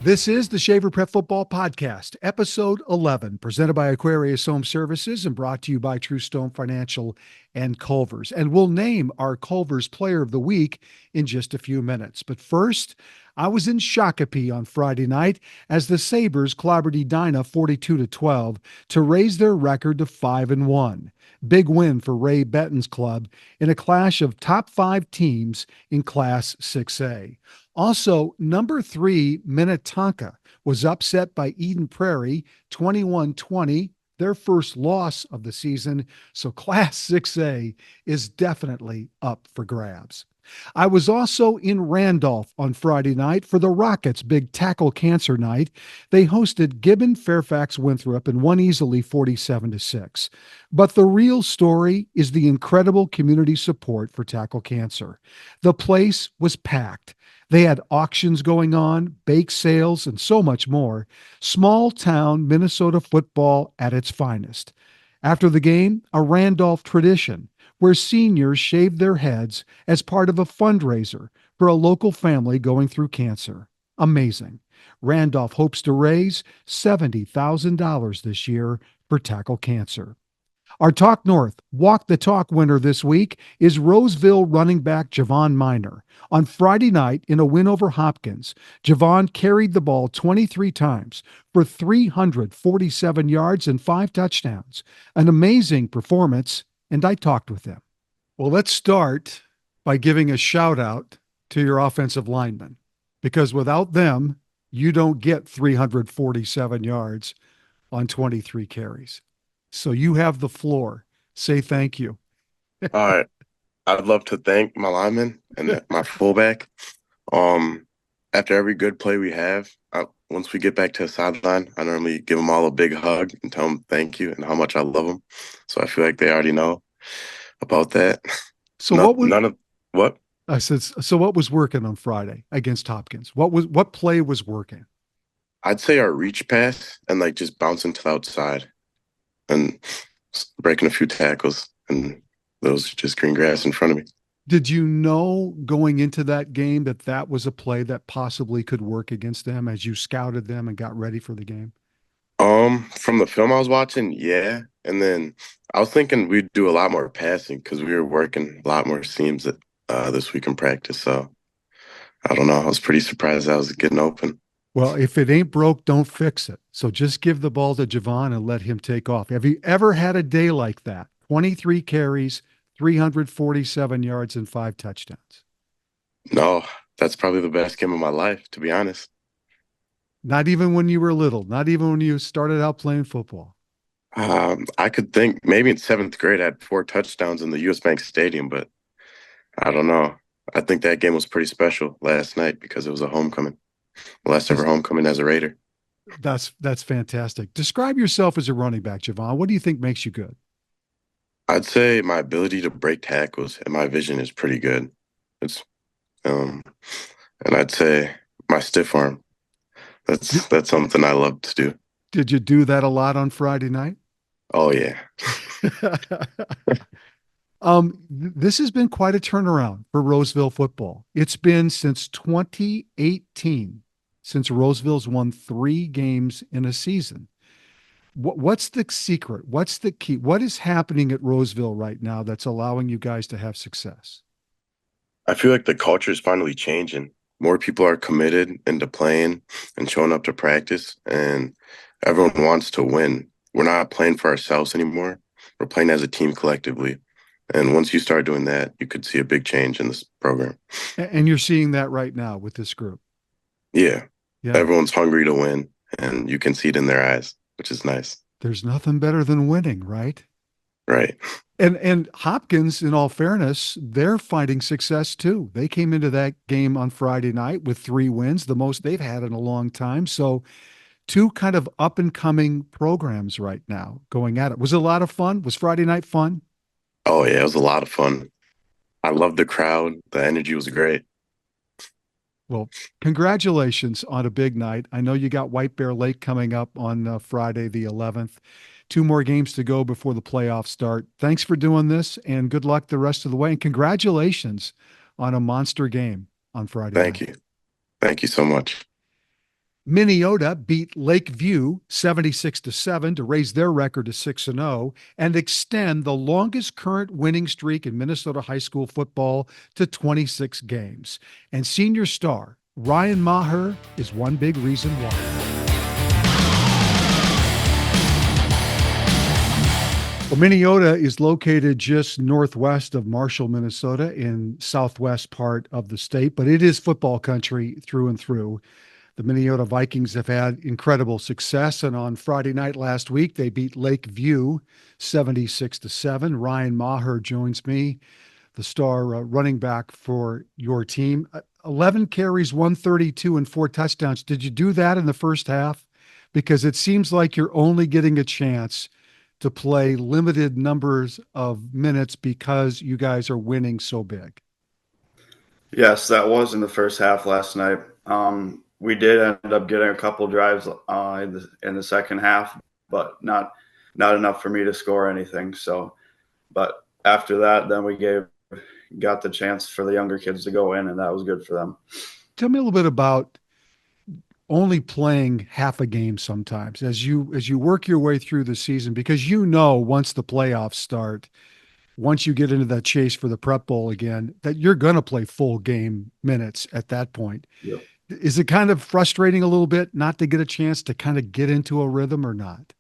This is the Shaver Prep Football Podcast, episode 11, presented by Aquarius Home Services and brought to you by True Stone Financial and Culver's. And we'll name our Culver's Player of the Week in just a few minutes. But first, I was in Shakopee on Friday night as the Sabres clobbered Edina 42-12 to raise their record to 5-1. Big win for Ray Benton's club in a clash of top five teams in Class 6A. Also, number 3, Minnetonka, was upset by Eden Prairie 21-20, their first loss of the season. So Class 6A is definitely up for grabs. I was also in Randolph on Friday night for the Rockets' big tackle cancer night. They hosted Gibbon Fairfax Winthrop and won easily 47-6. But the real story is the incredible community support for tackle cancer. The place was packed. They had auctions going on, bake sales, and so much more. Small town Minnesota football at its finest. After the game, a Randolph tradition where seniors shaved their heads as part of a fundraiser for a local family going through cancer. Amazing. Randolph hopes to raise $70,000 this year for tackle cancer. Our Talk North Walk the Talk winner this week is Roseville running back Javon Miner. On Friday night, in a win over Hopkins, Javon carried the ball 23 times for 347 yards and 5 touchdowns. An amazing performance, and I talked with him. Well, let's start by giving a shout out to your offensive linemen, because without them, you don't get 347 yards on 23 carries. So you have the floor. Say thank you. All right. I'd love to thank my lineman and my fullback. Um, After every good play we have, once we get back to the sideline, I normally give them all a big hug and tell them thank you and how much I love them. So I feel like they already know about that. So No, what was none of what? I said so what was working on Friday against Hopkins? What play was working? I'd say our reach pass and like just bouncing to the outside and breaking a few tackles, and those just green grass in front of me. Did you know going into that game that that was a play that possibly could work against them as you scouted them and got ready for the game? From the film I was watching, yeah. And then I was thinking we'd do a lot more passing because we were working a lot more seams this week in practice. So I don't know. I was pretty surprised I was getting open. Well, if it ain't broke, don't fix it. So just give the ball to Javon and let him take off. Have you ever had a day like that? 23 carries, 347 yards, and 5 touchdowns. No, that's probably the best game of my life, to be honest. Not even when you were little, not even when you started out playing football. I could think maybe in seventh grade I had 4 touchdowns in the US Bank Stadium, but I don't know. I think that game was pretty special last night because it was a homecoming, last ever That's homecoming as a Raider. that's fantastic. Describe yourself as a running back, Javon. What do you think makes you good? I'd say my ability to break tackles and my vision is pretty good. It's um, and I'd say my stiff arm. Did, That's something I love to do. did you do that a lot on Friday night? Oh yeah. This has been quite a turnaround for Roseville football. It's been since 2018 since Roseville's won 3 games in a season. What's the secret? What's the key? What is happening at Roseville right now that's allowing you guys to have success? I feel like the culture is finally changing. More people are committed into playing and showing up to practice, and everyone wants to win. We're not playing for ourselves anymore. We're playing as a team collectively. And once you start doing that, you could see a big change in this program. And you're seeing that right now with this group. Yeah, Yeah. everyone's hungry to win, and you can see it in their eyes, which is nice. There's nothing better than winning, right? Right. And Hopkins, in all fairness, they're finding success too. They came into that game on Friday night with 3 wins, the most they've had in a long time. So two kind of up and coming programs right now going at it. Was it a lot of fun? Was Friday night fun? Oh, yeah, it was a lot of fun. I loved the crowd. The energy was great. Well, congratulations on a big night. I know you got White Bear Lake coming up on Friday the 11th. 2 more games to go before the playoffs start. Thanks for doing this and good luck the rest of the way. And congratulations on a monster game on Friday Thank night. you. Thank you so much. Minneota beat Lakeview 76-7 to raise their record to 6-0 and extend the longest current winning streak in Minnesota high school football to 26 games. And senior star Ryan Maher is one big reason why. Well, Minneota is located just northwest of Marshall, Minnesota, in southwest part of the state, but it is football country through and through. The Minneota Vikings have had incredible success, and on Friday night last week, they beat Lakeview 76-7. Ryan Maher joins me, the star running back for your team. 11 carries, 132, and 4 touchdowns. Did you do that in the first half? Because it seems like you're only getting a chance to play limited numbers of minutes because you guys are winning so big. Yes, that was in the first half last night. We did end up getting a couple drives in the second half, but not enough for me to score anything. So, but after that, then we got the chance for the younger kids to go in, and that was good for them. Tell me a little bit about only playing half a game sometimes as you work your way through the season, because once the playoffs start, once you get into that chase for the prep bowl again, that you're going to play full game minutes at that point. Yep. Is it kind of frustrating a little bit not to get a chance to kind of get into a rhythm or not?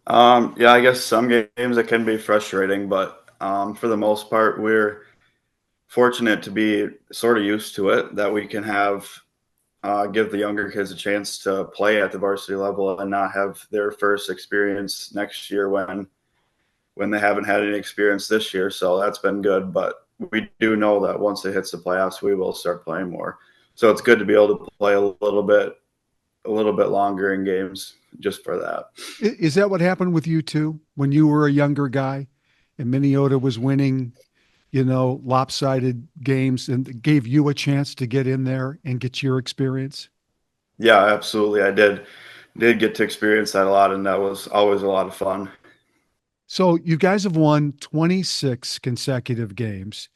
Yeah, I guess some games it can be frustrating, but for the most part, we're fortunate to be sort of used to it, that we can give the younger kids a chance to play at the varsity level and not have their first experience next year when they haven't had any experience this year. So that's been good, but we do know that once it hits the playoffs, we will start playing more. So it's good to be able to play a little bit longer in games just for that. Is that what happened with you too when you were a younger guy and Minneota was winning, lopsided games and gave you a chance to get in there and get your experience? Yeah, absolutely. I did get to experience that a lot, and that was always a lot of fun. So you guys have won 26 consecutive games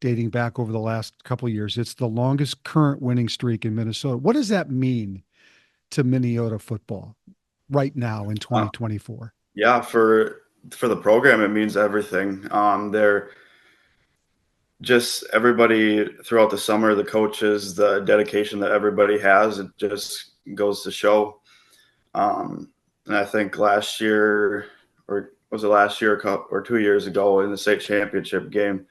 dating back over the last couple of years. It's the longest current winning streak in Minnesota. What does that mean to Minneota football right now in Uh, 2024? yeah, for the program, it means everything. They're just everybody throughout the summer, the coaches, the dedication that everybody has, it just goes to show. And I think last year, or was it last year or 2 years ago in the state championship game,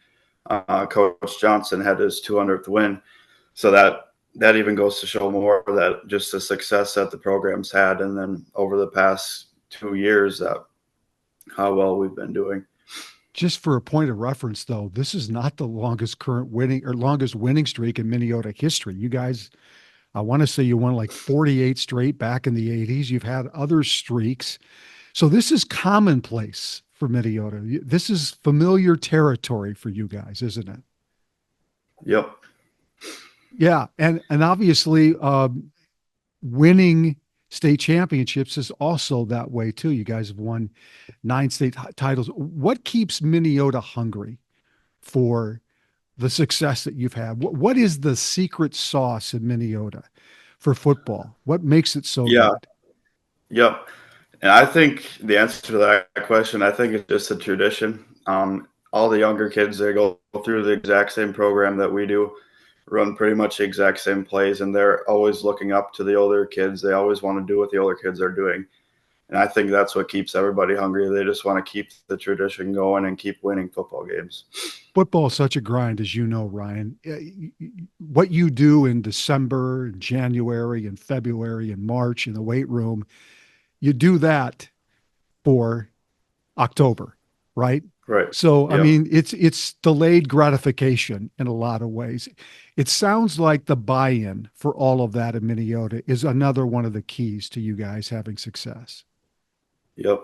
Coach Johnson had his 200th win. So that even goes to show more that just the success that the program's had, and then over the past 2 years, that how well we've been doing. Just for a point of reference, though, this is not the longest current winning or longest winning streak in Minneota history. You guys, I want to say you won like 48 straight back in the 80s. You've had other streaks. So this is commonplace for Minneota. This is familiar territory for you guys, isn't it? Yep. Yeah, and obviously, winning state championships is also that way too. You guys have won 9 state titles. What keeps Minneota hungry for the success that you've had? What is the secret sauce in Minneota for football? What makes it so Yeah. good? Yep. And I think the answer to that question, I think it's just a tradition. All the younger kids, they go through the exact same program that we do, run pretty much the exact same plays, and they're always looking up to the older kids. They always want to do what the older kids are doing. And I think that's what keeps everybody hungry. They just want to keep the tradition going and keep winning football games. Football is such a grind, as you know, Ryan. What you do in December, and January, and February, and March in the weight room, you do that for October, right? Right. So, I Yep. mean, it's delayed gratification in a lot of ways. It sounds like the buy-in for all of that in Minneota is another one of the keys to you guys having success. Yep.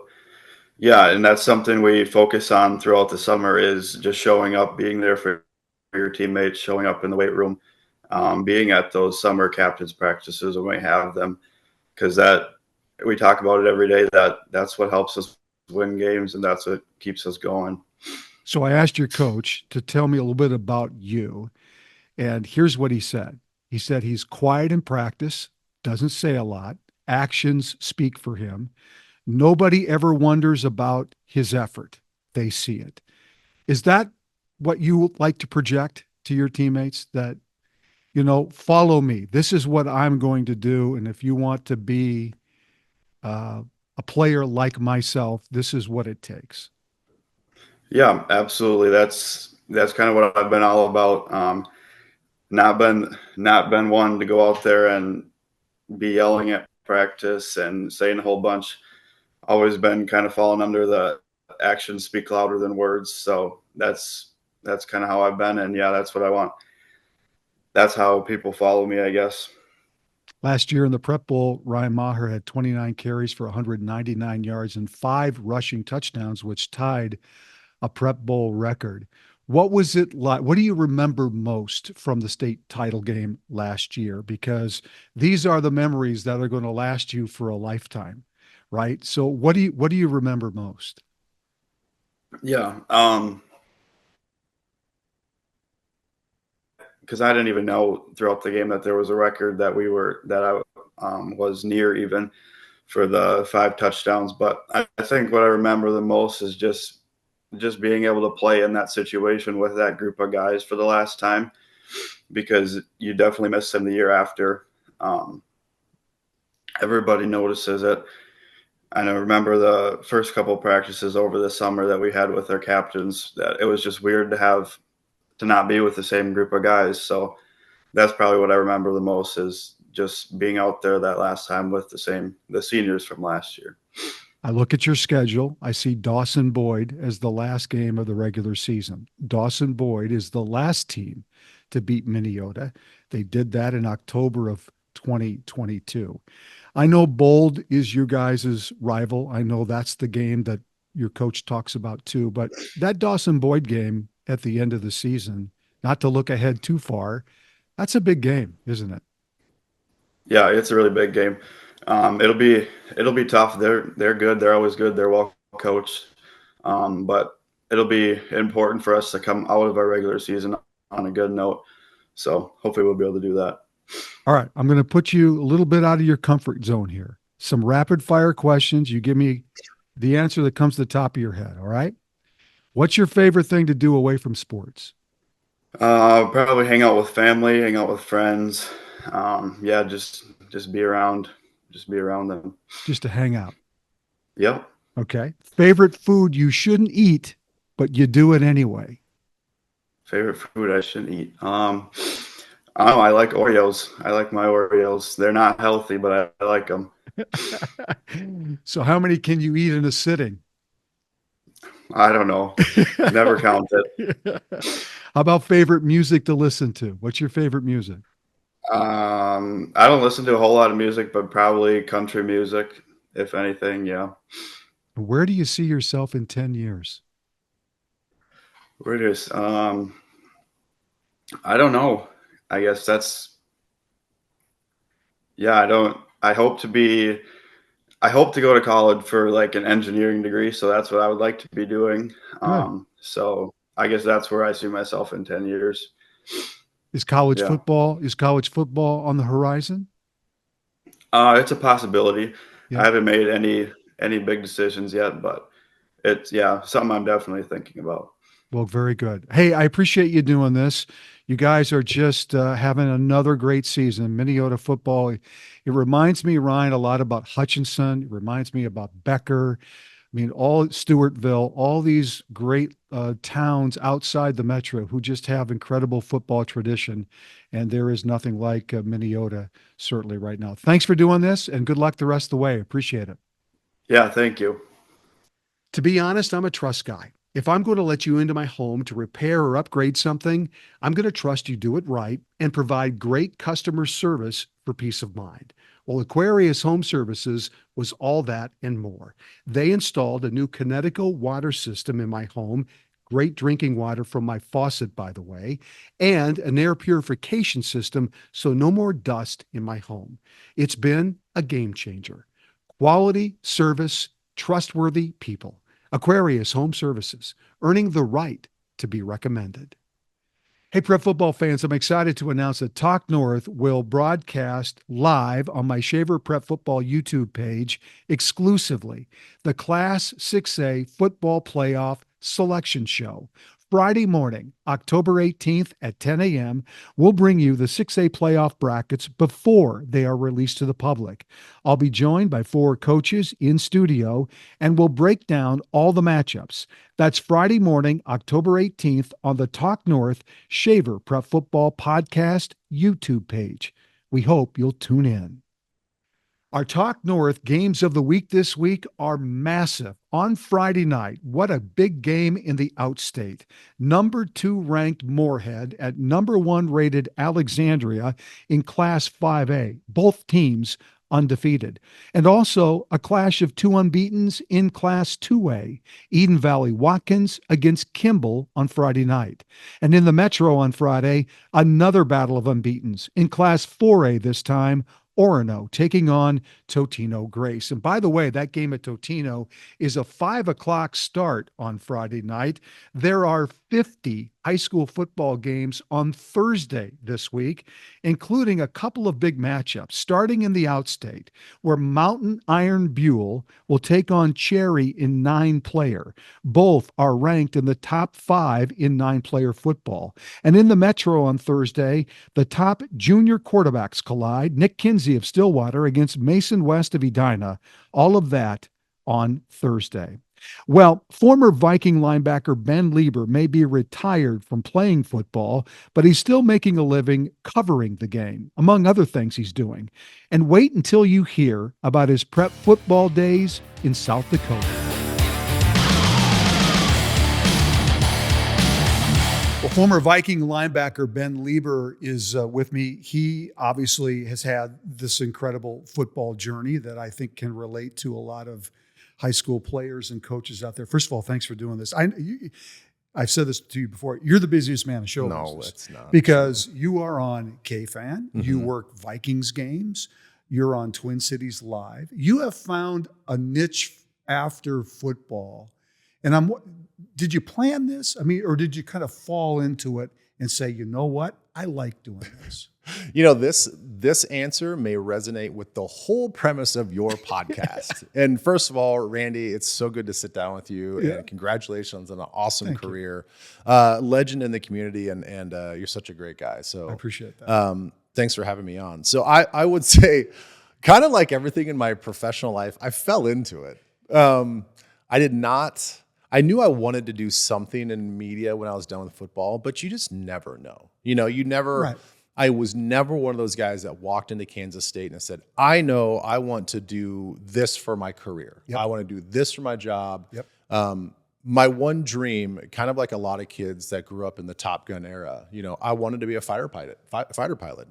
Yeah, and that's something we focus on throughout the summer is just showing up, being there for your teammates, showing up in the weight room, being at those summer captains practices when we have them, because that we talk about it every day. That's what helps us win games, and that's what keeps us going. So I asked your coach to tell me a little bit about you, and here's what he said. He said he's quiet in practice, doesn't say a lot. Actions speak for him. Nobody ever wonders about his effort. They see it. Is that what you like to project to your teammates? That, follow me. This is what I'm going to do. And if you want to be uh, a player like myself, this is what it takes. Yeah, absolutely. That's kind of what I've been all about. Not been one to go out there and be yelling at practice and saying a whole bunch. Always been kind of falling under the actions speak louder than words. So that's kind of how I've been, and yeah, that's what I want. That's how people follow me, I guess. Last year in the Prep Bowl, Ryan Maher had 29 carries for 199 yards and 5 rushing touchdowns, which tied a Prep Bowl record. What was it like? What do you remember most from the state title game last year? Because these are the memories that are going to last you for a lifetime, right? So what do you remember most? Yeah, because I didn't even know throughout the game that there was a record that I was near even for the 5 touchdowns. But I think what I remember the most is just being able to play in that situation with that group of guys for the last time, because you definitely miss them the year after. Um, Everybody notices it. And I remember the first couple practices over the summer that we had with our captains, that it was just weird to not be with the same group of guys. So that's probably what I remember the most, is just being out there that last time with the seniors from last year. I look at your schedule. I see Dawson Boyd as the last game of the regular season. Dawson Boyd is the last team to beat Minneota. They did that in October of 2022. I know Bold is your guys' rival. I know that's the game that your coach talks about too. But that Dawson Boyd game at the end of the season, not to look ahead too far, that's a big game, isn't it? Yeah, it's a really big game. It'll be tough. They're good. They're always good. They're well coached. But it'll be important for us to come out of our regular season on a good note. So hopefully we'll be able to do that. All right. I'm going to put you a little bit out of your comfort zone here. Some rapid fire questions. You give me the answer that comes to the top of your head. All right. What's your favorite thing to do away from sports? Probably hang out with family, hang out with friends. Yeah, just just be around them. Just to hang out. Yep. Okay. Favorite food you shouldn't eat, but you do it anyway. Favorite food I shouldn't eat. I don't know. I like Oreos. I like my Oreos. They're not healthy, but I like them. So, how many can you eat in a sitting? I don't know. Never counted. How about favorite music to listen to? What's your favorite music? I don't listen to a whole lot of music, but probably country music, if anything. Yeah. Where do you see yourself in 10 years? Where it is. I don't know. I guess that's, yeah, I don't, I hope to go to college for like an engineering degree. So that's what I would like to be doing. Good. So I guess that's where I see myself in 10 years. Yeah. Is college football on the horizon? It's a possibility. I Yeah. haven't made any big decisions yet, but it's, yeah, something I'm definitely thinking about. Well, very good. Hey, I appreciate you doing this. You guys are just having another great season. Minneota football. It reminds me, Ryan, a lot about Hutchinson. It reminds me about Becker. I mean, all Stewartville, all these great towns outside the metro who just have incredible football tradition. And there is nothing like Minneota, certainly right now. Thanks for doing this and good luck the rest of the way. Appreciate it. Yeah, thank you. To be honest, I'm a trust guy. If I'm going to let you into my home to repair or upgrade something, I'm going to trust you do it right and provide great customer service for peace of mind. Well, Aquarius Home Services was all that and more. They installed a new Connecticut water system in my home, great drinking water from my faucet, by the way, and an air purification system so no more dust in my home. It's been a game changer. Quality, service, trustworthy people. Aquarius Home Services, earning the right to be recommended. Hey, Prep football fans, I'm excited to announce that Talk North will broadcast live on my Shaver Prep Football YouTube page exclusively the Class 6A Football Playoff Selection Show. Friday morning, October 18th at 10 a.m., we'll bring you the 6A playoff brackets before they are released to the public. I'll be joined by 4 coaches in studio, and we'll break down all the matchups. That's Friday morning, October 18th on the Talk North Shaver Prep Football Podcast YouTube page. We hope you'll tune in. Our Talk North games of the week this week are massive. On Friday night, what a big game in the outstate. Number 2 ranked Moorhead at number 1 rated Alexandria in Class 5A. Both teams undefeated. And also a clash of 2 unbeatens in Class 2A. Eden Valley Watkins against Kimball on Friday night. And in the Metro on Friday, another battle of unbeatens in Class 4A this time. Orono taking on Totino Grace. And by the way, that game at Totino is a 5 o'clock start on Friday night. There are 50 high school football games on Thursday this week, including a couple of big matchups, starting in the outstate, where Mountain Iron Buell will take on Cherry in 9-player. Both are ranked in the top 5 in 9-player football. And in the Metro on Thursday, the top junior quarterbacks collide. Nick Kinsey of Stillwater against Mason West of Edina. All of that on Thursday. Well, former Viking linebacker Ben Leber may be retired from playing football, but he's still making a living covering the game, among other things he's doing. And wait until you hear about his prep football days in South Dakota. Well, former Viking linebacker Ben Leber is with me. He obviously has had this incredible football journey that I think can relate to a lot of high school players and coaches out there. First of all, thanks for doing this. I've said this to you before. You're the busiest man in show business. No, it's not. Because you are on KFan. Mm-hmm. You work Vikings games. You're on Twin Cities Live. You have found a niche after football. And did you plan this? I mean, or did you kind of fall into it and say, you know what? I like doing this. You know, this answer may resonate with the whole premise of your podcast. And first of all, Randy, it's so good to sit down with you. Yeah. And congratulations on an awesome career. Legend in the community, and you're such a great guy. So I appreciate that. Thanks for having me on. So I would say, kind of like everything in my professional life, I fell into it. I knew I wanted to do something in media when I was done with football, but you just never know. You know, you never. Right. I was never one of those guys that walked into Kansas State and said, I know I want to do this for my career. Yep. I want to do this for my job. Yep. My one dream, kind of like a lot of kids that grew up in the Top Gun era, you know, I wanted to be a fighter pilot,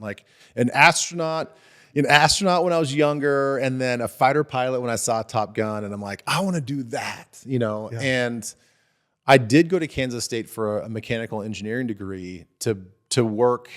like an astronaut when I was younger, and then a fighter pilot when I saw Top Gun, and I'm like, I want to do that, you know. Yeah. And I did go to Kansas State for a mechanical engineering degree to work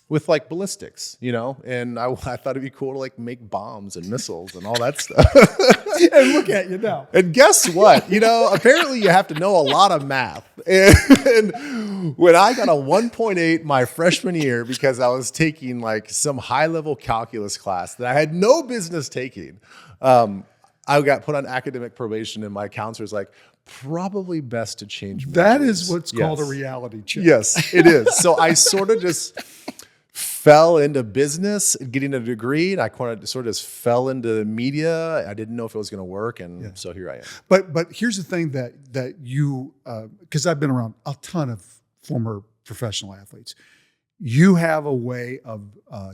with like ballistics, you know, and I thought it'd be cool to like make bombs and missiles and all that stuff. And look at you now. And guess what? You know, apparently you have to know a lot of math. And when I got a 1.8 my freshman year, because I was taking like some high-level calculus class that I had no business taking, I got put on academic probation, and my counselor's like, probably best to change majors. That is what's called a reality check. Yes, it is. So I sort of just fell into business, getting a degree, and I sort of just fell into media. I didn't know if it was going to work, and so here I am. But here's the thing that you, because I've been around a ton of former professional athletes, you have a way of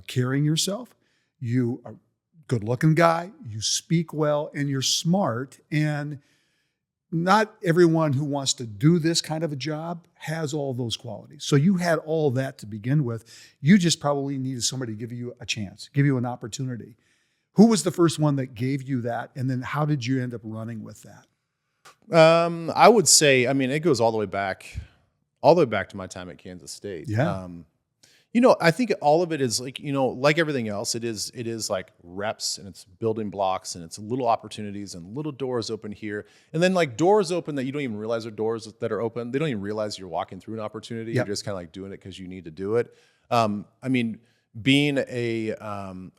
carrying yourself. You are a good-looking guy, you speak well, and you're smart, and not everyone who wants to do this kind of a job has all those qualities. So you had all that to begin with. You just probably needed somebody to give you a chance, give you an opportunity. Who was the first one that gave you that? And then how did you end up running with that? I would say, I mean, it goes all the way back to my time at Kansas State. Yeah. I think all of it is like, like everything else, it is like reps, and it's building blocks, and it's little opportunities and little doors open here. And then like doors open that you don't even realize are doors that are open. They don't even realize you're walking through an opportunity. Yep. You're just kind of like doing it because you need to do it. I mean, being a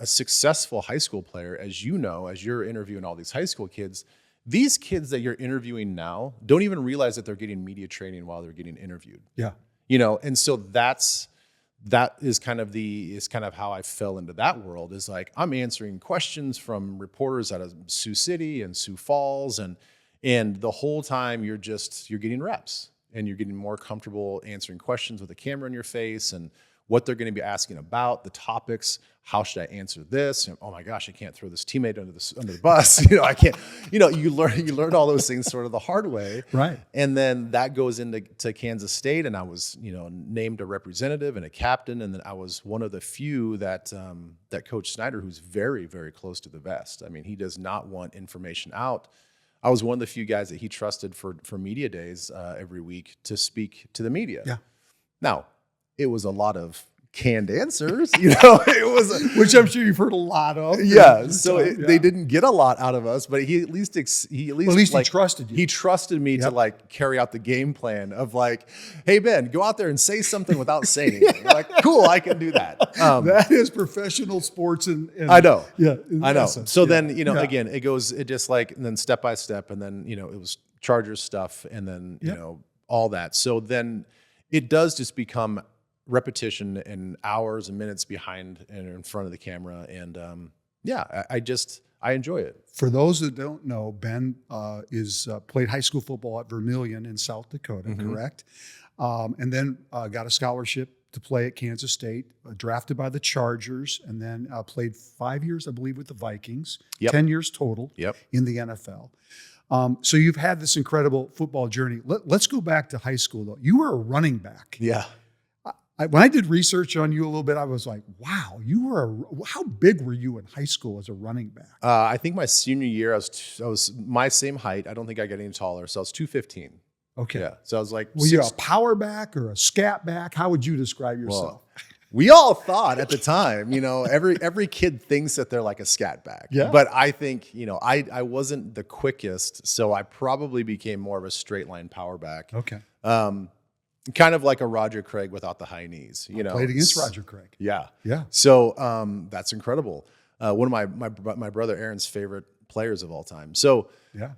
successful high school player, as you're interviewing all these high school kids, these kids that you're interviewing now don't even realize that they're getting media training while they're getting interviewed. Yeah. And so that is kind of how I fell into that world, is like, I'm answering questions from reporters out of Sioux City and Sioux Falls. And the whole time you're getting reps, and you're getting more comfortable answering questions with a camera in your face, and what they're going to be asking about, the topics. How should I answer this? And, oh my gosh, I can't throw this teammate under the bus. I can't. You learn all those things sort of the hard way, right? And then that goes into Kansas State, and I was named a representative and a captain, and then I was one of the few that Coach Snyder, who's very, very close to the vest. I mean, he does not want information out. I was one of the few guys that he trusted for media days every week to speak to the media. Yeah. Now, it was a lot of canned answers, it was, which I'm sure you've heard a lot of. Yeah. So they didn't get a lot out of us, but he at least he trusted you. He trusted me to like carry out the game plan of like, hey, Ben, go out there and say something without saying anything. Like, cool, I can do that. That is professional sports. And I know. Yeah. I know. So then, again, it just like, and then step by step, and then, it was Chargers stuff, and then, all that. So then it does just become repetition and hours and minutes behind and in front of the camera. And I enjoy it. For those that don't know, Ben played high school football at Vermilion in South Dakota, correct? And then got a scholarship to play at Kansas State, drafted by the Chargers, and then played 5 years, I believe, with the Vikings, 10 years total in the NFL. So you've had this incredible football journey. Let's go back to high school, though. You were a running back. Yeah. When I did research on you a little bit, I was like, wow, how big were you in high school as a running back? I think my senior year, I was my same height. I don't think I got any taller. So I was 215. Okay. Yeah. So I was like, were you a power back or a scat back? How would you describe yourself? Well, we all thought at the time, every kid thinks that they're like a scat back. Yeah. But I think, I wasn't the quickest. So I probably became more of a straight line power back. Okay. Kind of like a Roger Craig without the high knees, Played against Roger Craig. Yeah. Yeah. So that's incredible. One of my brother Aaron's favorite players of all time. So yeah,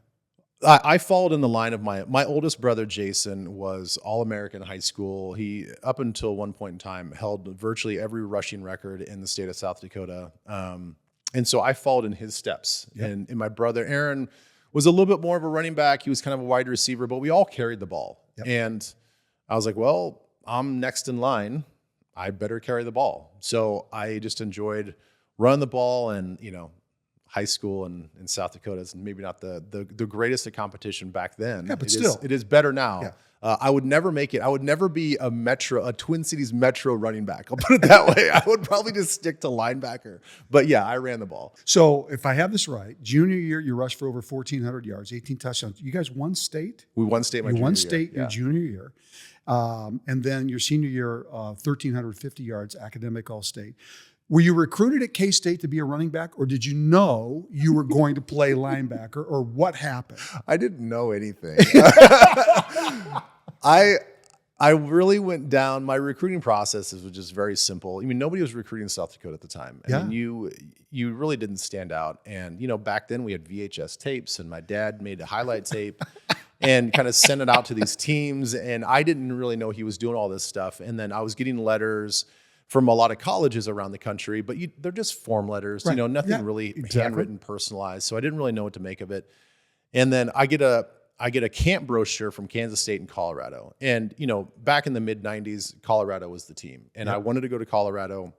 I followed in the line of my oldest brother Jason was All-American high school. He, up until one point in time, held virtually every rushing record in the state of South Dakota. And so I followed in his steps. Yep. And my brother Aaron was a little bit more of a running back. He was kind of a wide receiver, but we all carried the ball. Yep. And I was like, well, I'm next in line. I better carry the ball. So I just enjoyed running the ball, and, high school in South Dakota is maybe not the greatest of competition back then. Yeah, but still. It is better now. Yeah. I would never make it. I would never be a Twin Cities Metro running back. I'll put it that way. I would probably just stick to linebacker. But yeah, I ran the ball. So if I have this right, junior year, you rushed for over 1,400 yards, 18 touchdowns. You guys won state? We won state your junior year. And then your senior year, 1,350 yards, academic all-state. Were you recruited at K-State to be a running back, or did you know you were going to play linebacker, or what happened? I didn't know anything. I really went down. My recruiting process was just very simple. I mean, nobody was recruiting in South Dakota at the time. I mean, you really didn't stand out. And, back then we had VHS tapes, and my dad made a highlight tape and kind of sent it out to these teams. And I didn't really know he was doing all this stuff. And then I was getting letters from a lot of colleges around the country, but they're just form letters, right. Nothing really handwritten, personalized. So I didn't really know what to make of it. And then I get a camp brochure from Kansas State and Colorado. And, back in the mid 90s, Colorado was the team. And I wanted to go to Colorado.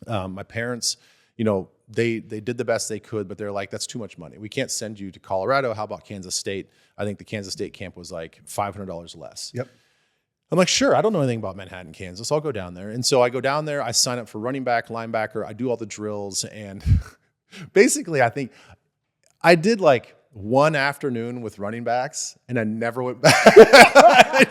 My parents, they did the best they could, but they're like, that's too much money. We can't send you to Colorado. How about Kansas State? I think the Kansas State camp was like $500 less. Yep. I'm like, sure, I don't know anything about Manhattan, Kansas. I'll go down there. And so I go down there. I sign up for running back, linebacker. I do all the drills. And basically, I think I did like one afternoon with running backs, and I never went back. I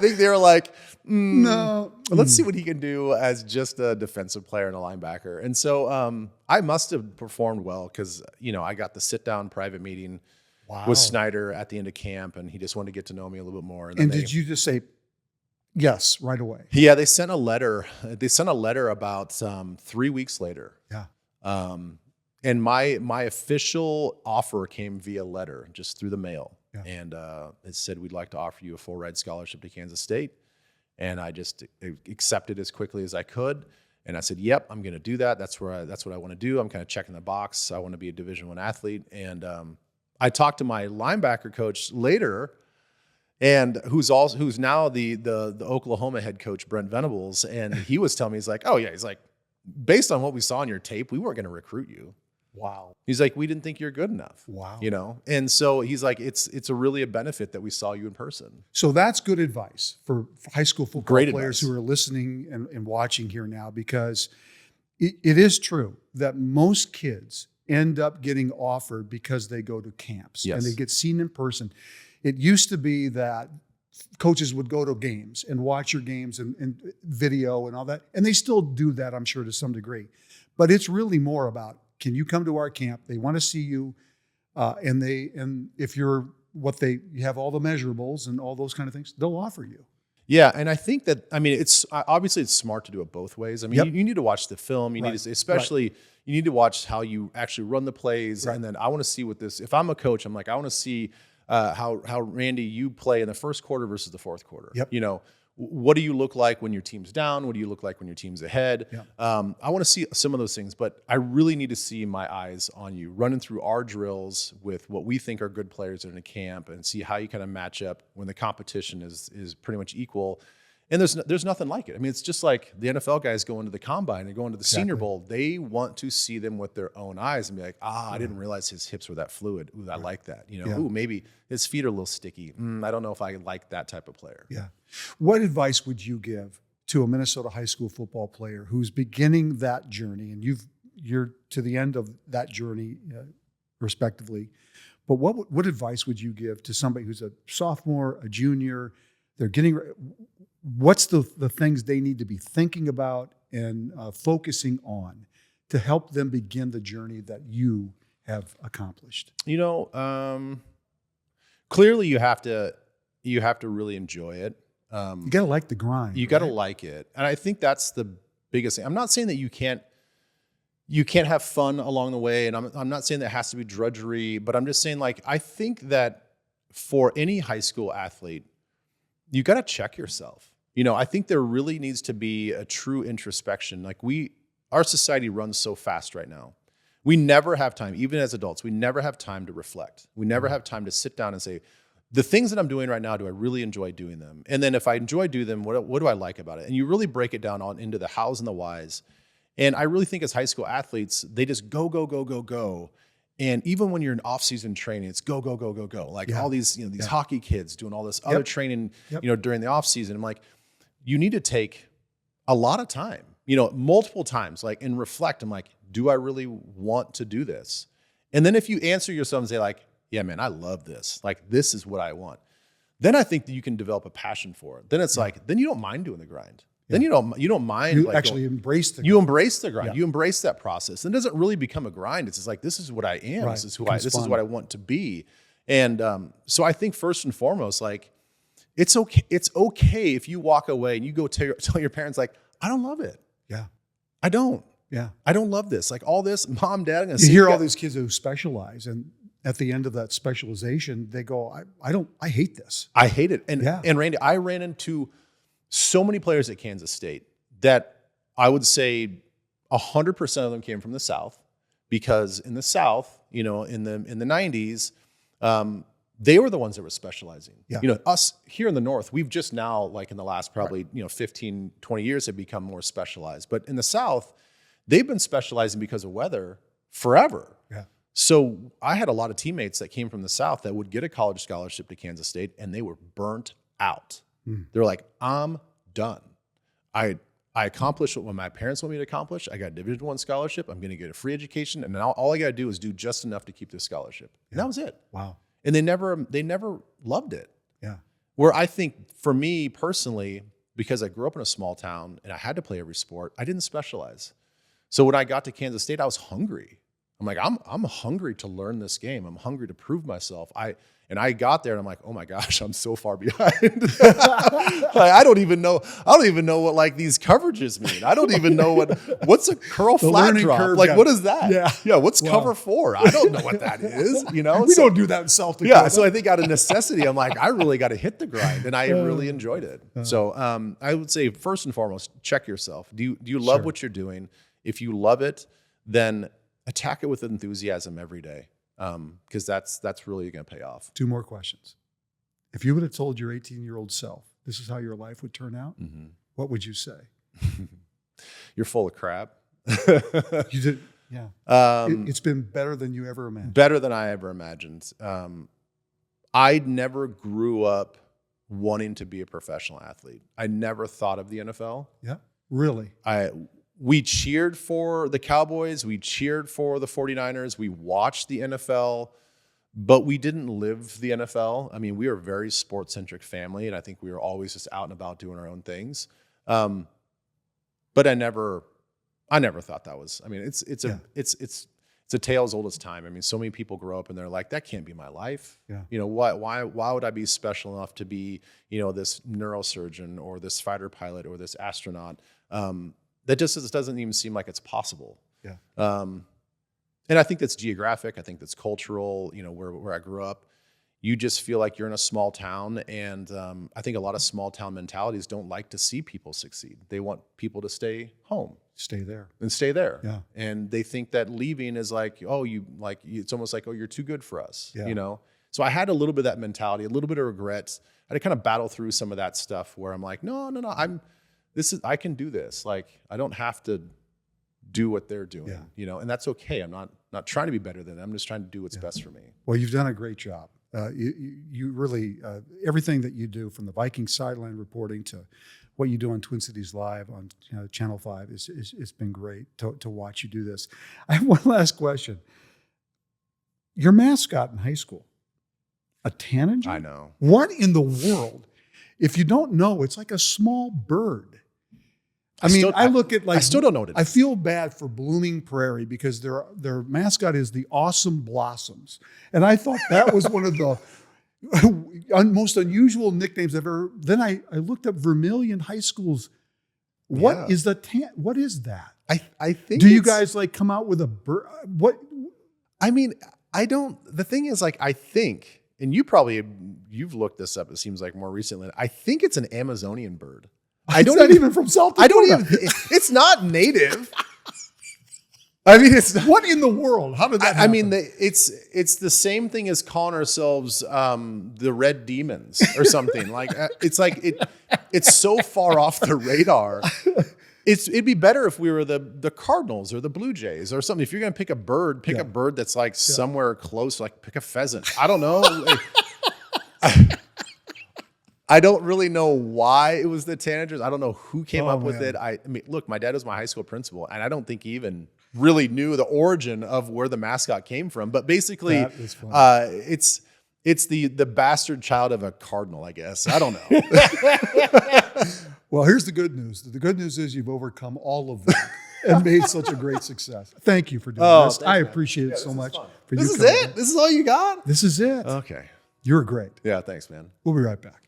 think they were like, No. Let's see what he can do as just a defensive player and a linebacker. And so I must have performed well because, I got the sit-down private meeting with Snyder at the end of camp, and he just wanted to get to know me a little bit more. And did you just say yes right away? Yeah, they sent a letter. They sent a letter about 3 weeks later. Yeah. And my official offer came via letter, just through the mail. Yeah. And it said, we'd like to offer you a full ride scholarship to Kansas State. And I just accepted as quickly as I could. And I said, yep, I'm going to do that. That's what I want to do. I'm kind of checking the box. I want to be a Division I athlete. And I talked to my linebacker coach later, and who's now the Oklahoma head coach, Brent Venables. And he was telling me, he's like, based on what we saw on your tape, we weren't going to recruit you. Wow. He's like, we didn't think you're good enough. Wow. And so he's like, it's really a benefit that we saw you in person. So that's good advice for high school football Great players advice. who are listening and watching here now, because it is true that most kids end up getting offered because they go to camps and they get seen in person. It used to be that coaches would go to games and watch your games and video and all that. And they still do that, I'm sure, to some degree. But it's really more about, can you come to our camp? They want to see you. And if you have all the measurables and all those kind of things, they'll offer you. Yeah, and I think that, it's obviously it's smart to do it both ways. You need to watch the film. You need to, especially, you need to watch how you actually run the plays. Right. And then I want to see what this, if I'm a coach, I'm like, I want to see how Randy, you play in the first quarter versus the fourth quarter. Yep. What do you look like when your team's down? What do you look like when your team's ahead? Yeah. I want to see some of those things, but I really need to see my eyes on you running through our drills with what we think are good players in a camp, and see how you kind of match up when the competition is pretty much equal. And there's nothing like it. It's just like the NFL guys going to the combine and going to the Senior Bowl. They want to see them with their own eyes and be like, I didn't realize his hips were that fluid. Ooh, I like that. Ooh, maybe his feet are a little sticky. I don't know if I like that type of player. Yeah. What advice would you give to a Minnesota high school football player who's beginning that journey, and you're to the end of that journey, respectively? But what advice would you give to somebody who's a sophomore, a junior? They're getting. What's the things they need to be thinking about and focusing on to help them begin the journey that you have accomplished? Clearly you have to really enjoy it. You got to like the grind. You got to like it. And I think that's the biggest thing. I'm not saying that you can't have fun along the way. And I'm not saying that it has to be drudgery, but I'm just saying, I think that for any high school athlete, you got to check yourself. I think there really needs to be a true introspection. Our society runs so fast right now. We never have time, even as adults, we never have time to reflect. We never have time to sit down and say, the things that I'm doing right now, do I really enjoy doing them? And then if I enjoy doing them, what do I like about it? And you really break it down into the hows and the whys. And I really think as high school athletes, they just go, go, go, go, go. And even when you're in off-season training, it's go, go, go, go, go. All these, these hockey kids doing all this other training, during the off-season. I'm like, you need to take a lot of time, multiple times, and reflect. I'm like, do I really want to do this? And then if you answer yourself and say yeah, man, I love this. This is what I want. Then I think that you can develop a passion for it. Then it's then you don't mind doing the grind. Then you don't mind. You actually embrace the grind. You embrace the grind. Yeah. You embrace that process. And it doesn't really become a grind. It's just this is what I am. Right. This is what I want to be. And so I think first and foremost, it's okay. It's okay if you walk away and you go tell your parents, I don't love it. Yeah. I don't. Yeah. I don't love this. All this, Mom, Dad, I'm gonna you hear all these kids who specialize, and at the end of that specialization, they go, I hate this. I hate it. And Randy, I ran into so many players at Kansas State that I would say 100% of them came from the South, because in the South, in the 90s, they were the ones that were specializing. Yeah. Us here in the North, we've just now, in the last probably 15, 20 years, have become more specialized. But in the South, they've been specializing because of weather forever. Yeah. So I had a lot of teammates that came from the South that would get a college scholarship to Kansas State, and they were burnt out. They're like, I'm done. I accomplished what my parents want me to accomplish. I got a Division I scholarship. I'm going to get a free education, and now all I got to do is do just enough to keep this scholarship. Yeah. And that was it. Wow. And they never loved it. Yeah. Where I think for me personally, because I grew up in a small town and I had to play every sport. I didn't specialize. So when I got to Kansas State, I was hungry. I'm like, I'm hungry to learn this game. I'm hungry to prove myself. I got there and I'm like, oh my gosh, I'm so far behind. Like, I don't even know what like these coverages mean. I don't even know what's a curl flat drop. Like, what is that? Yeah. What's cover 4? I don't know what that is. You know, we don't do that in South Dakota. Yeah. So I think out of necessity, I'm like, I really got to hit the grind, and I really enjoyed it. So I would say first and foremost, check yourself. Do you love what you're doing? If you love it, then attack it with enthusiasm every day. Because that's really going to pay off. 2 more questions. If you would have told your 18-year-old self this is how your life would turn out, what would you say? You're full of crap. You did, yeah. It's been better than you ever imagined. Better than I ever imagined. I never grew up wanting to be a professional athlete. I never thought of the NFL. Yeah, really? We cheered for the Cowboys. We cheered for the 49ers. We watched the NFL, but we didn't live the NFL. I mean, we are a very sports-centric family, and I think we were always just out and about doing our own things. But I never thought that was. I mean, it's a tale as old as time. I mean, so many people grow up and they're like, that can't be my life. Yeah. You know, why would I be special enough to be, you know, this neurosurgeon or this fighter pilot or this astronaut? That just doesn't even seem like it's possible. Yeah. And I think that's geographic. I think that's cultural. You know, where I grew up, you just feel like you're in a small town, and I think a lot of small town mentalities don't like to see people succeed. They want people to stay home, stay there. Yeah. And they think that leaving is like, it's almost like, oh, you're too good for us. Yeah. You know. So I had a little bit of that mentality, a little bit of regret. I had to kind of battle through some of that stuff where I'm like, no, I can do this. Like, I don't have to do what they're doing, you know, and that's okay. I'm not trying to be better than them. I'm just trying to do what's best for me. Well, you've done a great job. You really, everything that you do, from the Viking sideline reporting to what you do on Twin Cities Live on Channel 5, it's been great to watch you do this. I have one last question. Your mascot in high school, a tanager? I know. What in the world? If you don't know, it's like a small bird. I look at, like, I still don't know what it is. I feel bad for Blooming Prairie because their mascot is the Awesome Blossoms. And I thought that was one of the most unusual nicknames I've ever. Then I looked up Vermilion High School's. What is what is that? I think. Do you guys like come out with a bird? What? I mean, I don't. The thing is, like, I think, and you've looked this up. It seems like more recently. I think it's an Amazonian bird. It's not even from South Dakota. It's not native. I mean, it's not, what in the world? How did that happen? I mean, it's the same thing as calling ourselves the Red Demons or something. It's so far off the radar. It'd be better if we were the Cardinals or the Blue Jays or something. If you're gonna pick a bird, pick a bird that's like somewhere close. Like, pick a pheasant. I don't know. I don't really know why it was the tanagers. I don't know who came up with it. I mean, look, my dad was my high school principal, and I don't think he even really knew the origin of where the mascot came from. But basically, it's the bastard child of a cardinal, I guess. I don't know. Well, here's the good news. The good news is you've overcome all of that and made such a great success. Thank you for doing this. I appreciate it so much. This is it? This is all you got? This is it. Okay. You're great. Yeah, thanks, man. We'll be right back.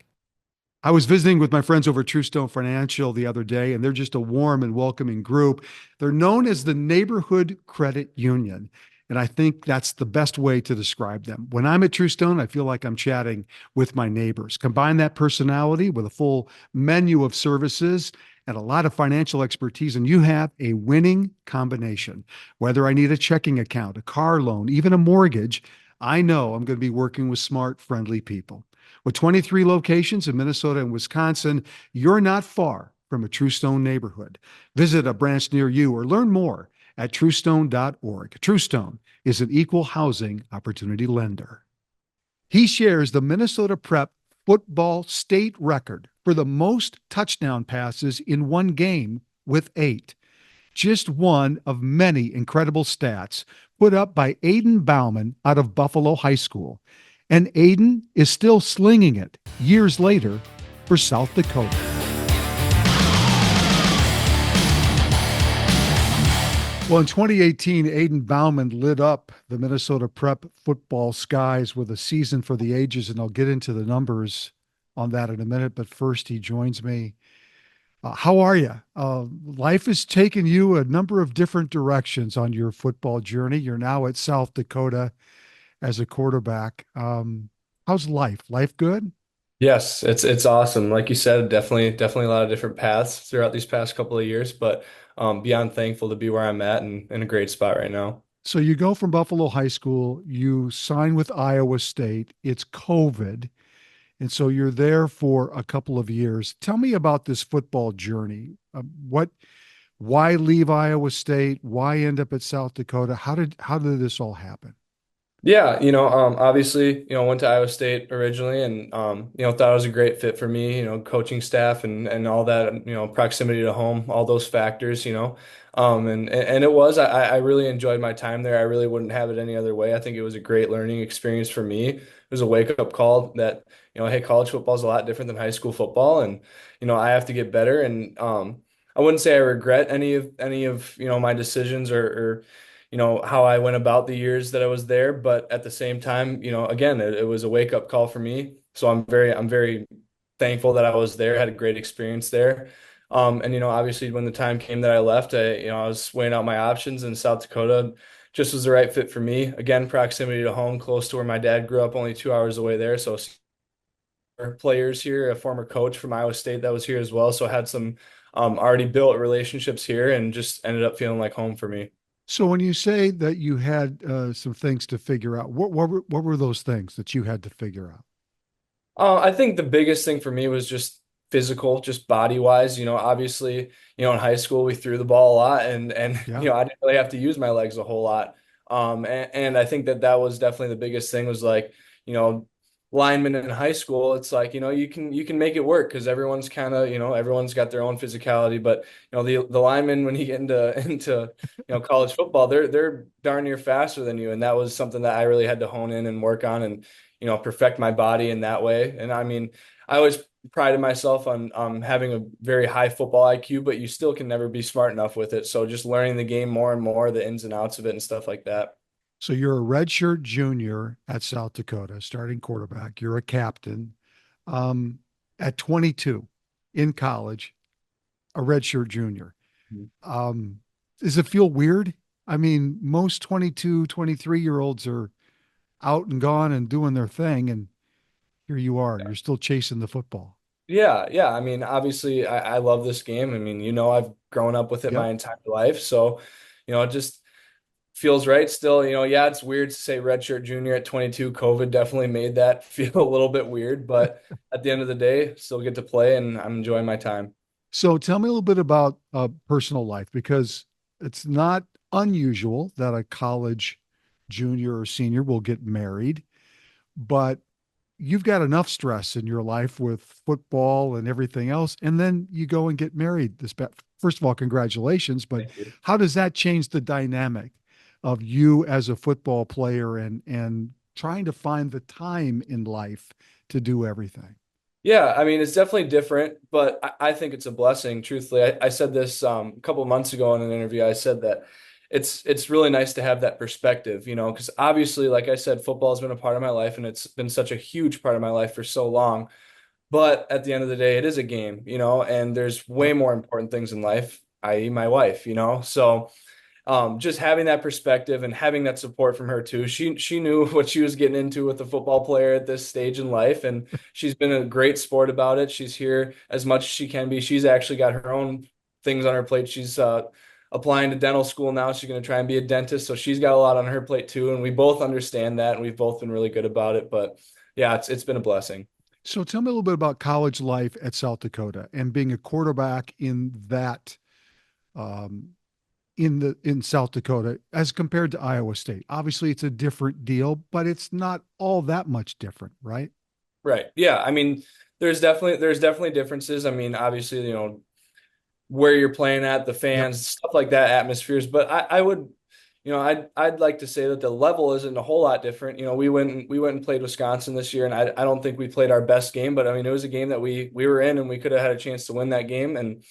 I was visiting with my friends over at True Stone Financial the other day, and they're just a warm and welcoming group. They're known as the Neighborhood Credit Union, and I think that's the best way to describe them. When I'm at True Stone, I feel like I'm chatting with my neighbors. Combine that personality with a full menu of services and a lot of financial expertise, and you have a winning combination. Whether I need a checking account, a car loan, even a mortgage, I know I'm going to be working with smart, friendly people. With 23 locations in Minnesota and Wisconsin, you're not far from a True Stone neighborhood. Visit a branch near you or learn more at truestone.org. True Stone is an equal housing opportunity lender. He shares the Minnesota Prep football state record for the most touchdown passes in one game with 8. Just one of many incredible stats put up by Aidan Bouman out of Buffalo High School. And Aidan is still slinging it years later for South Dakota. Well, in 2018, Aidan Bouman lit up the Minnesota prep football skies with a season for the ages, and I'll get into the numbers on that in a minute. But first, he joins me. How are you? Life has taken you a number of different directions on your football journey. You're now at South Dakota as a quarterback. How's life? Life good? Yes, it's awesome. Like you said, definitely a lot of different paths throughout these past couple of years, but beyond thankful to be where I'm at and in a great spot right now. So you go from Buffalo High School, you sign with Iowa State. It's COVID. And so you're there for a couple of years. Tell me about this football journey. Why leave Iowa State? Why end up at South Dakota? How did this all happen? Yeah, obviously, went to Iowa State originally and thought it was a great fit for me, coaching staff and all that, proximity to home, all those factors, and it was, I really enjoyed my time there. I really wouldn't have it any other way. I think it was a great learning experience for me. It was a wake-up call that, hey, college football is a lot different than high school football, and I have to get better. And I wouldn't say I regret any of my decisions or how I went about the years that I was there. But at the same time, again, it was a wake up call for me. So I'm very thankful that I was there, had a great experience there. And obviously when the time came that I left, I was weighing out my options, and South Dakota just was the right fit for me. Again, proximity to home, close to where my dad grew up, only 2 hours away there. So players here, a former coach from Iowa State that was here as well. So I had some already built relationships here and just ended up feeling like home for me. So when you say that you had some things to figure out, what were those things that you had to figure out? I think the biggest thing for me was just physical, just body wise. Obviously, in high school we threw the ball a lot, and Yeah. I didn't really have to use my legs a whole lot. And I think that was definitely the biggest thing was like, you know, linemen in high school. It's like, you can make it work because everyone's kind of, everyone's got their own physicality. But the linemen when you get into into college football, they're darn near faster than you, and that was something that I really had to hone in and work on and perfect my body in that way. And I mean, I always prided myself on having a very high football IQ, but you still can never be smart enough with it. So just learning the game more and more, the ins and outs of it and stuff like that. So you're a redshirt junior at South Dakota, starting quarterback. You're a captain. Um, at 22 in college, a redshirt junior. Um, does it feel weird? I mean, most 22, 23-year-olds are out and gone and doing their thing. And here you are, you're still chasing the football. Yeah, yeah. I mean, obviously, I love this game. I mean, I've grown up with it Yep. my entire life, so it just feels right still. Yeah, it's weird to say redshirt junior at 22. COVID definitely made that feel a little bit weird, but at the end of the day, still get to play, and I'm enjoying my time. So tell me a little bit about personal life because it's not unusual that a college junior or senior will get married, but you've got enough stress in your life with football and everything else, and then you go and get married. First of all, congratulations, but Thank you. how does that change the dynamic of you as a football player and trying to find the time in life to do everything? Yeah, I mean, it's definitely different, but I think it's a blessing. Truthfully, I said this a couple of months ago in an interview. I said that it's really nice to have that perspective, because obviously, like I said, football has been a part of my life, and it's been such a huge part of my life for so long. But at the end of the day, it is a game, and there's way Yep. more important things in life, i.e., my wife. So just having that perspective and having that support from her too. She knew what she was getting into with a football player at this stage in life, and she's been a great sport about it. She's here as much as she can be. She's actually got her own things on her plate. She's applying to dental school now. She's going to try and be a dentist, so she's got a lot on her plate too. And we both understand that, and we've both been really good about it. But yeah, it's been a blessing. So tell me a little bit about college life at South Dakota and being a quarterback in that um, in South Dakota as compared to Iowa State. Obviously, it's a different deal, but it's not all that much different, right? Right. Yeah. I mean, there's definitely differences. I mean, obviously, where you're playing at, the Yep. fans, stuff like that, atmospheres. But I would, I'd like to say that the level isn't a whole lot different. We went and played Wisconsin this year, and I don't think we played our best game, but I mean, it was a game that we were in, and we could have had a chance to win that game. And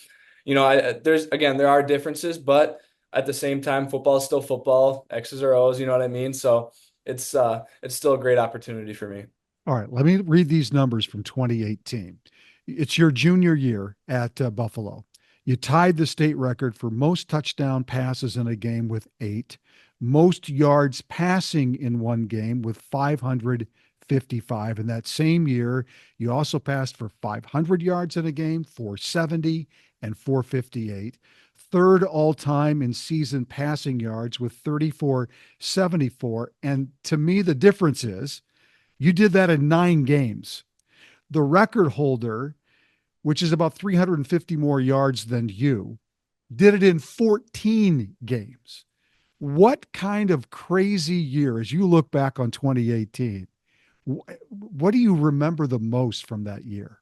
there are differences, but at the same time, football is still football, X's or O's, you know what I mean? So it's still a great opportunity for me. All right, let me read these numbers from 2018. It's your junior year at Buffalo. You tied the state record for most touchdown passes in a game with 8, most yards passing in one game with 555. In that same year, you also passed for 500 yards in a game, 470 and 458. Third all time in season passing yards with 3474. And to me, the difference is you did that in 9 games. The record holder, which is about 350 more yards than you, did it in 14 games. What kind of crazy year, as you look back on 2018, what do you remember the most from that year?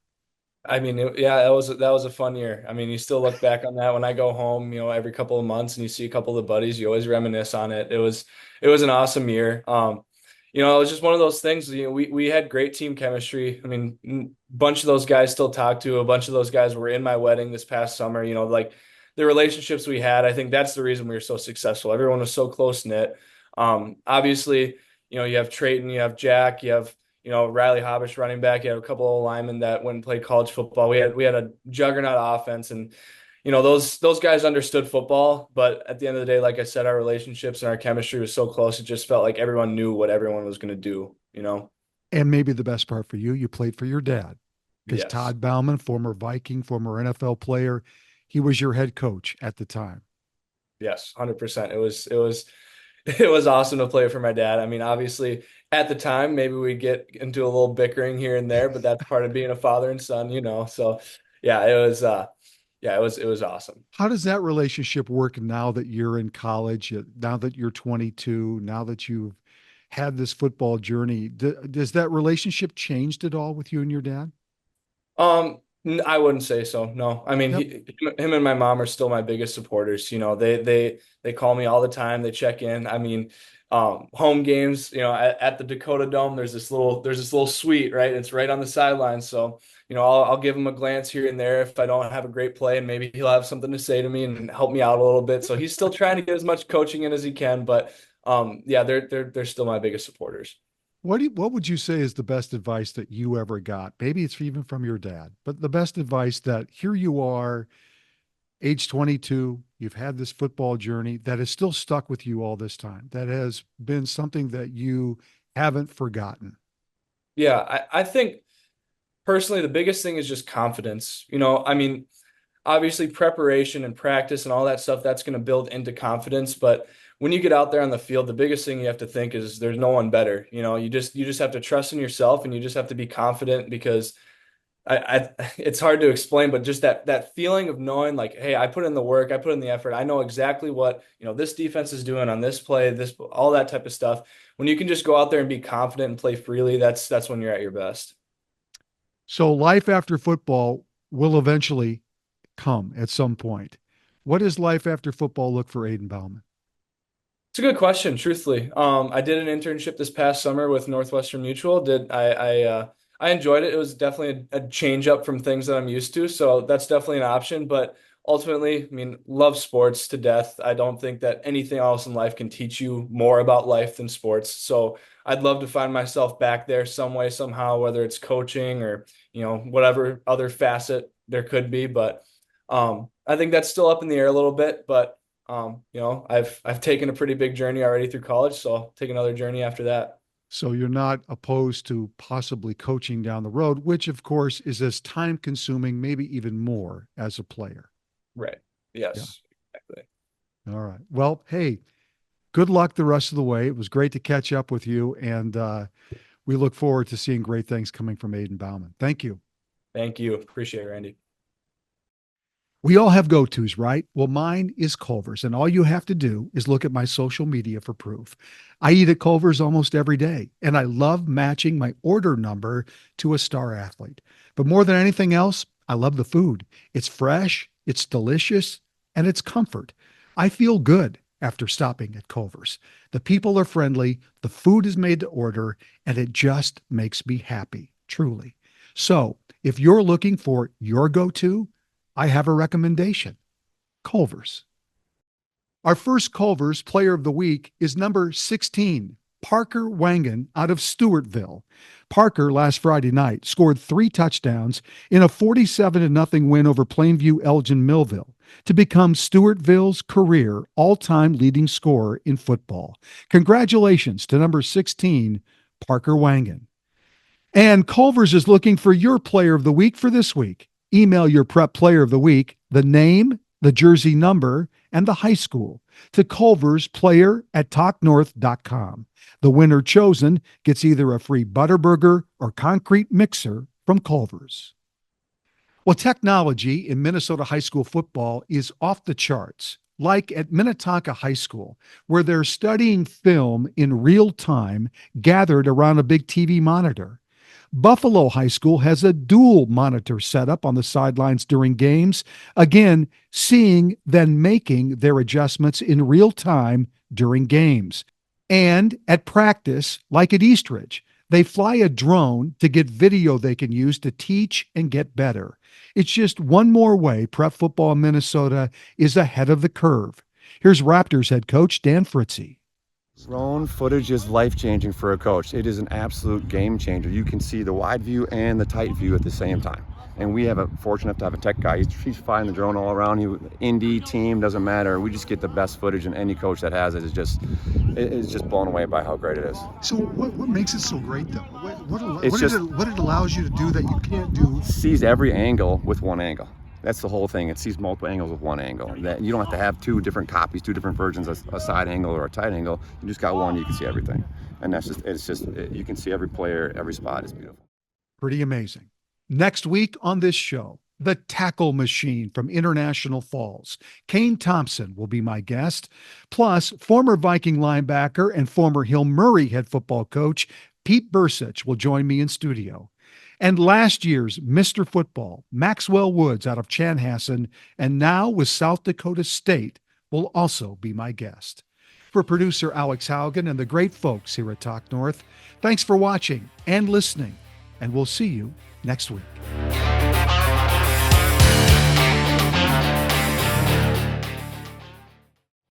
I mean, yeah, that was a fun year. I mean, you still look back on that when I go home, every couple of months and you see a couple of the buddies, you always reminisce on it. It was an awesome year. It was just one of those things, we had great team chemistry. I mean, a bunch of those guys still talk to, a bunch of those guys were in my wedding this past summer, like the relationships we had, I think that's the reason we were so successful. Everyone was so close knit. Obviously, you have Trayton, you have Jack, you have Riley Hobbish running back. You had a couple of linemen that went and played college football. We had a juggernaut offense, and those guys understood football. But at the end of the day, like I said, our relationships and our chemistry was so close. It just felt like everyone knew what everyone was going to do. And maybe the best part for you, you played for your dad, because Yes, Todd Bowman, former Viking, former NFL player, he was your head coach at the time. yes, 100%. It was awesome to play for my dad. I mean, obviously, at the time, maybe we get into a little bickering here and there, but that's part of being a father and son. So, yeah, it was awesome. How does that relationship work now that you're in college, now that you're 22, now that you've had this football journey? Does that relationship changed at all with you and your dad? I wouldn't say so. No, I mean, Yep. him and my mom are still my biggest supporters. They call me all the time. They check in. I mean, home games. At the Dakota Dome, there's this little suite, right? It's right on the sideline. So, I'll give him a glance here and there if I don't have a great play, and maybe he'll have something to say to me and help me out a little bit. So he's still trying to get as much coaching in as he can. But yeah, they're still my biggest supporters. What would you say is the best advice that you ever got? Maybe it's even from your dad, but the best advice that here you are, age 22, you've had this football journey that has still stuck with you all this time, that has been something that you haven't forgotten. Yeah, I think personally the biggest thing is just confidence. I mean, obviously preparation and practice and all that stuff that's going to build into confidence, but when you get out there on the field, the biggest thing you have to think is there's no one better. You just have to trust in yourself and you just have to be confident because it's hard to explain, but just that feeling of knowing like, hey, I put in the work, I put in the effort, I know exactly what this defense is doing on this play, this all that type of stuff. When you can just go out there and be confident and play freely, that's when you're at your best. So life after football will eventually come at some point. What does life after football look for Aidan Bowman? It's a good question, truthfully. I did an internship this past summer with Northwestern Mutual. I enjoyed it. It was definitely a change up from things that I'm used to, so that's definitely an option. But ultimately, I mean, love sports to death. I don't think that anything else in life can teach you more about life than sports. So I'd love to find myself back there some way, somehow, whether it's coaching or whatever other facet there could be. But I think that's still up in the air a little bit, but. I've taken a pretty big journey already through college, so I'll take another journey after that. So you're not opposed to possibly coaching down the road, which of course is as time consuming, maybe even more as a player. Right. Yeah. Yes, exactly. All right. Well, hey, good luck the rest of the way. It was great to catch up with you. And we look forward to seeing great things coming from Aidan Bowman. Thank you. Thank you. Appreciate it, Randy. We all have go-tos, right? Well, mine is Culver's, and all you have to do is look at my social media for proof. I eat at Culver's almost every day, and I love matching my order number to a star athlete. But more than anything else, I love the food. It's fresh, it's delicious, and it's comfort. I feel good after stopping at Culver's. The people are friendly, the food is made to order, and it just makes me happy, truly. So, if you're looking for your go-to, I have a recommendation. Culver's. Our first Culver's Player of the Week is number 16, Parker Wangan out of Stewartville. Parker last Friday night scored 3 touchdowns in a 47-0 win over Plainview Elgin Millville to become Stewartville's career all-time leading scorer in football. Congratulations to number 16, Parker Wangan. And Culver's is looking for your Player of the Week for this week. Email your Prep Player of the Week, the name, the jersey number, and the high school to culversplayer@talknorth.com. The winner chosen gets either a free Butterburger or concrete mixer from Culver's. Well, technology in Minnesota high school football is off the charts, like at Minnetonka High School, where they're studying film in real time gathered around a big TV monitor. Buffalo High School has a dual monitor setup on the sidelines during games, again, seeing then making their adjustments in real time during games. And at practice, like at Eastridge, they fly a drone to get video they can use to teach and get better. It's just one more way prep football in Minnesota is ahead of the curve. Here's Raptors head coach Dan Fritzy. Drone footage is life-changing for a coach. It is an absolute game changer. You can see the wide view and the tight view at the same time. And we have fortunate enough to have a tech guy. He's flying the drone all around. Indie, team, doesn't matter. We just get the best footage, and any coach that has it is just blown away by how great it is. So what makes it so great, though? What it allows you to do that you can't do? Sees every angle with one angle. That's the whole thing. It sees multiple angles with one angle. That you don't have to have 2 different copies, 2 different versions, a side angle or a tight angle. You just got one, you can see everything. And you can see every player, every spot is beautiful. Pretty amazing. Next week on this show, the tackle machine from International Falls. Kane Thompson will be my guest. Plus, former Viking linebacker and former Hill Murray head football coach Pete Bursich will join me in studio. And last year's Mr. Football, Maxwell Woods out of Chanhassen, and now with South Dakota State, will also be my guest. For producer Alex Haugen and the great folks here at Talk North, thanks for watching and listening, and we'll see you next week.